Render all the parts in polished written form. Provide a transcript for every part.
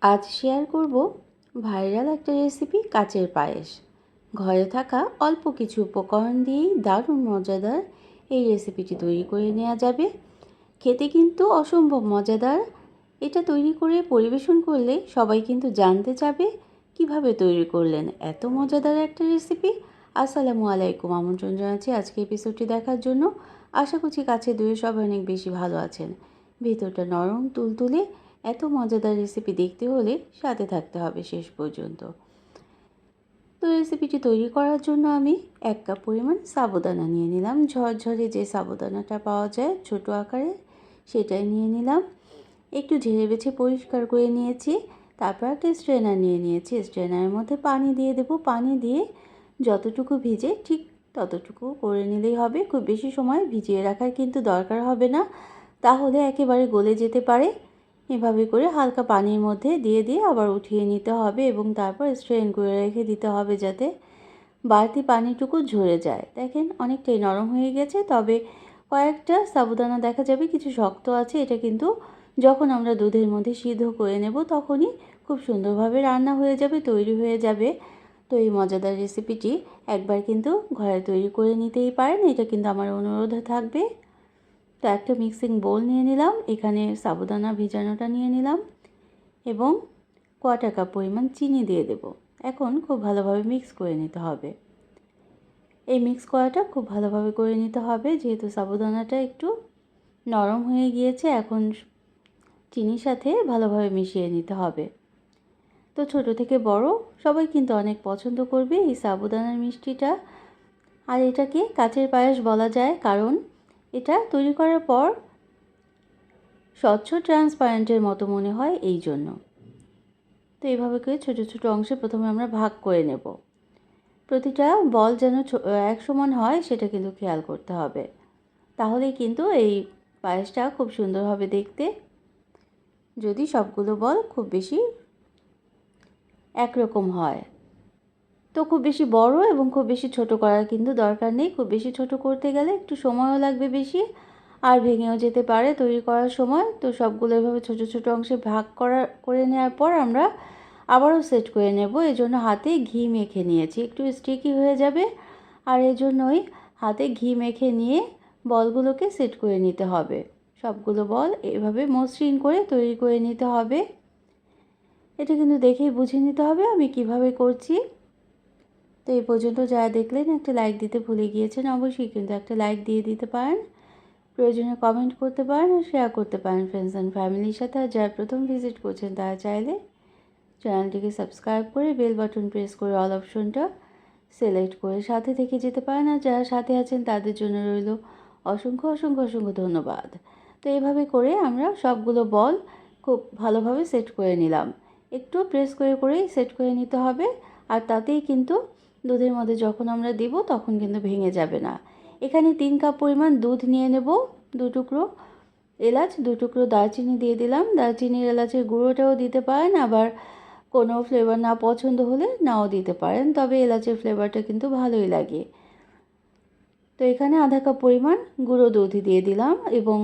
আজ শেয়ার করব ভাইরাল একটা রেসিপি কাচের পায়েস। ঘরে থাকা অল্প কিছু উপকরণ দিয়েই দারুণ মজাদার এই রেসিপিটি তৈরি করে নেওয়া যাবে। খেতে কিন্তু অসম্ভব মজাদার। এটা তৈরি করে পরিবেশন করলে সবাই কিন্তু জানতে চাবে কিভাবে তৈরি করলেন এত মজাদার একটা রেসিপি। আসসালামু আলাইকুম, আমন্ত্রণ জানাচ্ছি আজকে এপিসোডটি দেখার জন্য। আশা করছি কাছে দূরে সবাই অনেক বেশি ভালো আছেন। ভেতরটা নরম তুলতুলে এত মজাদার রেসিপি দেখতে হলে সাথে থাকতে হবে শেষ পর্যন্ত। তো রেসিপিটি তৈরি করার জন্য আমি 1 কাপ পরিমাণ সাবুদানা নিয়ে নিলাম। ঝরঝরে যে সাবুদানাটা পাওয়া যায় ছোট আকারে, সেটাই নিয়ে নিলাম। একটু ঝেড়ে বেছে পরিষ্কার করে নিয়েছি। তারপর একটা স্ট্রেনার নিয়ে নিয়েছি। স্ট্রেনারের মধ্যে পানি দিয়ে দেবো। পানি দিয়ে যতটুকু ভিজে ঠিক ততটুকু করে নিলেই হবে। খুব বেশি সময় ভিজিয়ে রাখার কিন্তু দরকার হবে না, তাহলে একেবারে গলে যেতে পারে। এভাবে করে হালকা পানির মধ্যে দিয়ে দিয়ে আবার উঠিয়ে নিতে হবে এবং তারপর স্ট্রেন করে রেখে দিতে হবে যাতে বাড়তি পানিটুকু ঝরে যায়। দেখেন অনেকটাই নরম হয়ে গেছে, তবে কয়েকটা সাবুদানা দেখা যাবে কিছু শক্ত আছে। এটা কিন্তু যখন আমরা দুধের মধ্যে সিদ্ধ করে নেব তখনই খুব সুন্দরভাবে রান্না হয়ে যাবে, তৈরি হয়ে যাবে। তো এই মজাদার রেসিপিটি একবার কিন্তু ঘরে তৈরি করে নিতেই পারেন, এটা কিন্তু আমার অনুরোধ থাকবে। তো একটা মিক্সিং বোল নিয়ে নিলাম, এখানে সাবুদানা ভিজানোটা নিয়ে নিলাম এবং 1/4 কাপ পরিমাণ চিনি দিয়ে দেব। এখন খুব ভালোভাবে মিক্স করে নিতে হবে। এই মিক্স করাটা খুব ভালোভাবে করে নিতে হবে, যেহেতু সাবুদানাটা একটু নরম হয়ে গিয়েছে। এখন চিনির সাথে ভালোভাবে মিশিয়ে নিতে হবে। তো ছোট থেকে বড় সবাই কিন্তু অনেক পছন্দ করবে এই সাবুদানার মিষ্টিটা। আর এটাকে কাচের পায়েস বলা যায় কারণ এটা তৈরি করার পর স্বচ্ছ ট্রান্সপারেন্টের মতো মনে হয় এই জন্য। তো এইভাবে করে ছোটো ছোটো অংশে প্রথমে আমরা ভাগ করে নেব। প্রতিটা বল যেন এক সমান হয় সেটা কিন্তু খেয়াল করতে হবে, তাহলেই কিন্তু এই পায়েসটা খুব সুন্দর হবে দেখতে। যদি সবগুলো বল খুব বেশি একরকম হয়, তো খুব বেশি বড় এবং খুব বেশি ছোট করার কিন্তু দরকার নেই। খুব বেশি ছোট করতে গেলে একটু সময়ও লাগবে বেশি, আর ভেঙেও যেতে পারে তৈরি করার সময়। তো সবগুলো এভাবে ছোট ছোট অংশে ভাগ করে নেওয়ার পর আমরা আবারও সেট করে নেব। এজন্য হাতে ঘি মেখে নিয়েছি, একটু স্টিকি হয়ে যাবে, আর এজন্যই হাতে ঘি মেখে নিয়ে বলগুলোকে সেট করে নিতে হবে। সবগুলো বল এভাবে মসৃণ করে তৈরি করে নিতে হবে। এটা কিন্তু দেখেই বুঝে নিতে হবে আমি কিভাবে করছি। তো এই পর্যন্ত যারা দেখলেন একটা লাইক দিতে ভুলে গিয়েছেন, অবশ্যই কিন্তু একটা লাইক দিয়ে দিতে পারেন। প্রয়োজনে কমেন্ট করতে পারেন আর শেয়ার করতে পারেন ফ্রেন্ডস অ্যান্ড ফ্যামিলির সাথে। আর যারা প্রথম ভিজিট করছেন তারা চাইলে চ্যানেলটিকে সাবস্ক্রাইব করে বেল বাটন প্রেস করে অল অপশনটা সিলেক্ট করে সাথে থেকে যেতে পারেন। আর যারা সাথে আছেন তাদের জন্য রইল অসংখ্য অসংখ্য অসংখ্য ধন্যবাদ। তো এইভাবে করে আমরা সবগুলো বল খুব ভালোভাবে সেট করে নিলাম। একটু প্রেস করে করেই সেট করে নিতে হবে, আর তাতেই কিন্তু দুধের মধ্যে যখন আমরা দেব তখন কিন্তু ভেঙে যাবে না। এখানে 3 কাপ পরিমাণ দুধ নিয়ে নেব। 2 টুকরো এলাচ, 2 টুকরো দারচিনি দিয়ে দিলাম। দারচিনির এলাচের গুঁড়োটাও দিতে পারেন, আবার কোনো ফ্লেভার না পছন্দ হলে নাও দিতে পারেন, তবে এলাচের ফ্লেভারটা কিন্তু ভালোই লাগে। তো এখানে আধা কাপ পরিমাণ গুঁড়ো দুধ দিয়ে দিলাম এবং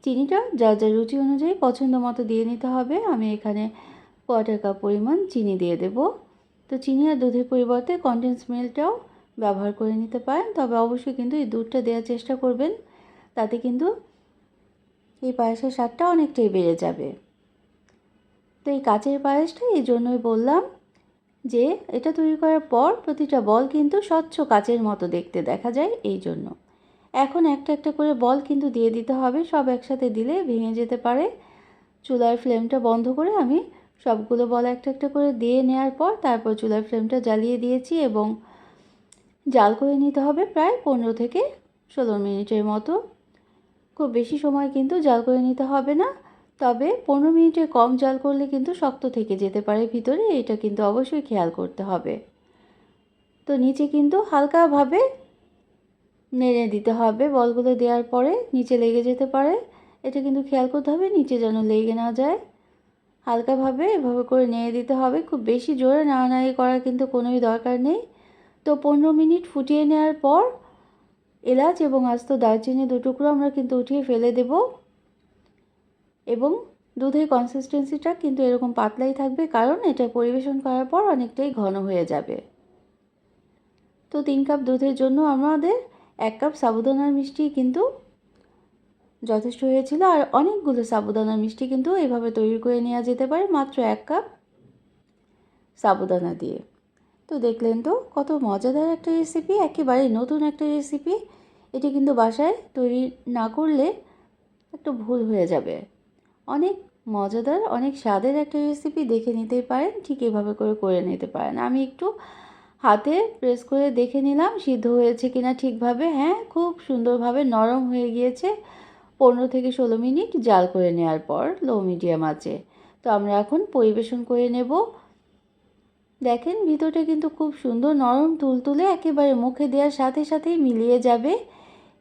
চিনিটা যার যার রুচি অনুযায়ী পছন্দ মতো দিয়ে নিতে হবে। আমি এখানে 1/4 কাপ পরিমাণ চিনি দিয়ে দেব। তো চিনি আর দুধের পরিবর্তে কনডেন্স মিল্কটাও ব্যবহার করে নিতে পারেন, তবে অবশ্যই কিন্তু এই দুধটা দেওয়ার চেষ্টা করবেন, তাতে কিন্তু এই পায়েসের স্বাদটা অনেকটাই বেড়ে যাবে। তো এই কাচের পায়েসটা এই জন্যই বললাম যে এটা তৈরি করার পর প্রতিটা বল কিন্তু স্বচ্ছ কাচের মতো দেখতে দেখা যায় এই জন্য। এখন একটা একটা করে বল কিন্তু দিয়ে দিতে হবে, সব একসাথে দিলে ভেঙে যেতে পারে। চুলার ফ্লেমটা বন্ধ করে আমি সবগুলো বল একটা একটা করে দিয়ে নেওয়ার পর তারপর চুলার ফ্লেমটা জ্বালিয়ে দিয়েছি এবং জাল করে নিতে হবে প্রায় 15 থেকে 16 মিনিটের মতো। খুব বেশি সময় কিন্তু জাল করে নিতে হবে না, তবে 15 মিনিটের কম জাল করলে কিন্তু শক্ত থেকে যেতে পারে ভিতরে, এটা কিন্তু অবশ্যই খেয়াল করতে হবে। তো নিচে কিন্তু হালকাভাবে নেড়ে দিতে হবে, বলগুলো দেওয়ার পরে নিচে লেগে যেতে পারে, এটা কিন্তু খেয়াল করতে হবে নিচে যেন লেগে না যায়। হালকাভাবে এভাবে করে নেড়ে দিতে হবে, খুব বেশি জোরে নাড়ানাড়ি করার কিন্তু কোনোই দরকার নেই। তো 15 মিনিট ফুটিয়ে নেওয়ার পর এলাচ এবং আস্ত দারচিনি 2 টুকরো আমরা কিন্তু উঠিয়ে ফেলে দেব এবং দুধের কনসিস্টেন্সিটা কিন্তু এরকম পাতলাই থাকবে, কারণ এটা পরিবেশন করার পর অনেকটাই ঘন হয়ে যাবে। তো 3 কাপ দুধের জন্য আমাদের 1 কাপ সাবুদানার মিষ্টি কিন্তু যথেষ্ট হয়েছিল। আর অনেকগুলো সাবুদানার মিষ্টি কিন্তু এভাবে তৈরি করে নেওয়া যেতে পারে মাত্র 1 কাপ সাবুদানা দিয়ে। তো দেখলেন তো কত মজাদার একটা রেসিপি, একেবারে নতুন একটা রেসিপি। এটি কিন্তু বাসায় তৈরি না করলে একটু ভুল হয়ে যাবে। অনেক মজাদার, অনেক স্বাদের একটা রেসিপি, দেখে নিতেই পারেন, ঠিক এভাবে করে নিতে পারেন। আমি একটু হাতে প্রেস করে দেখে নিলাম সিদ্ধ হয়েছে কিনা ঠিকভাবে। হ্যাঁ, খুব সুন্দরভাবে নরম হয়ে গিয়েছে 15 থেকে 16 মিনিট জাল করে নেওয়ার পর লো মিডিয়াম আঁচে। তো আমরা এখন পরিবেশন করে নেব। দেখেন ভিতরটা কিন্তু খুব সুন্দর নরম তুলতুলে, একেবারে মুখে দেওয়ার সাথে সাথেই মিলিয়ে যাবে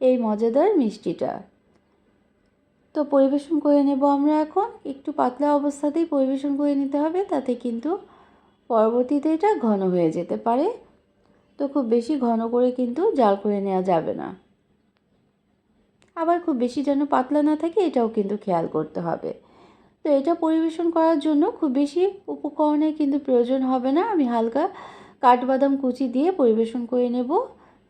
এই মজাদার মিষ্টিটা। তো পরিবেশন করে নেব আমরা এখন। একটু পাতলা অবস্থাতেই পরিবেশন করে নিতে হবে, তাতে কিন্তু পরবর্তীতে এটা ঘন হয়ে যেতে পারে। তো খুব বেশি ঘন করে কিন্তু জাল করে নেওয়া যাবে না, আবার খুব বেশি যেন পাতলা না থাকে এটাও কিন্তু খেয়াল করতে হবে। তো এটা পরিবেশন করার জন্য খুব বেশি উপকরণের কিন্তু প্রয়োজন হবে না। আমি হালকা কাঠবাদাম কুচি দিয়ে পরিবেশন করে নেব।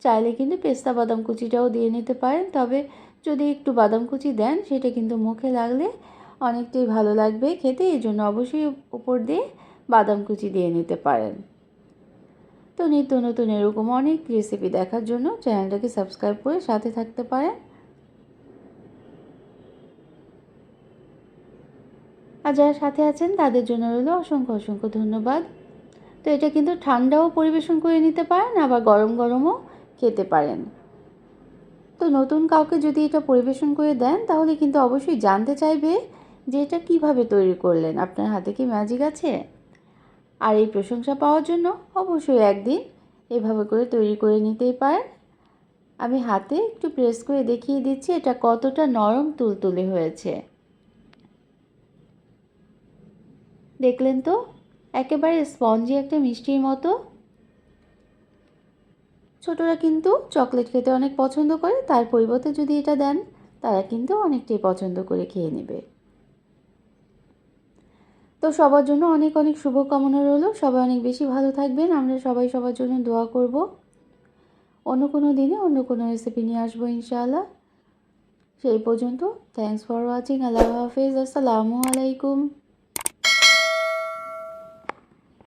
চাইলে কিন্তু পেস্তা বাদাম কুচিটাও দিয়ে নিতে পারেন, তবে যদি একটু বাদাম কুচি দেন সেটা কিন্তু মুখে লাগলে অনেকটাই ভালো লাগবে খেতে, এই জন্য অবশ্যই উপর দিয়ে বাদাম কুচি দিয়ে নিতে পারেন। তো নিত্য নতুন এরকম অনেক রেসিপি দেখার জন্য চ্যানেলটাকে সাবস্ক্রাইব করে সাথে থাকতে পারেন। আর যারা সাথে আছেন তাদের জন্য রইল অসংখ্য অসংখ্য ধন্যবাদ। তো এটা কিন্তু ঠান্ডাও পরিবেশন করে নিতে পারেন, আবার গরম গরমও খেতে পারেন। তো নতুন কাউকে যদি এটা পরিবেশন করে দেন তাহলে কিন্তু অবশ্যই জানতে চাইবে যে এটা কিভাবে তৈরি করলেন, আপনার হাতে কি ম্যাজিক আছে? আর এই প্রশংসা পাওয়ার জন্য অবশ্যই একদিন এভাবে করে তৈরি করে নিতেই পারেন। আমি হাতে একটু প্রেস করে দেখিয়ে দিচ্ছি এটা কতটা নরম তুলতুলে হয়েছে। দেখলেন তো, একেবারে স্পঞ্জি একটা মিষ্টির মতো। ছোটরা কিন্তু চকলেট খেতে অনেক পছন্দ করে, তার পরিবর্তে যদি এটা দেন তারা কিন্তু অনেকটাই পছন্দ করে খেয়ে নেবে। তো সবার জন্য অনেক অনেক শুভকামনা রইল। সবাই অনেক বেশি ভালো থাকবেন। আমরা সবাই সবার জন্য দোয়া করব। অন্য কোনো দিনে অন্য কোনো রেসিপি নিয়ে আসবো ইনশাআল্লাহ। সেই পর্যন্ত থ্যাঙ্কস ফর ওয়াচিং। আল্লাহ হাফেজ। আসসালামু আলাইকুম।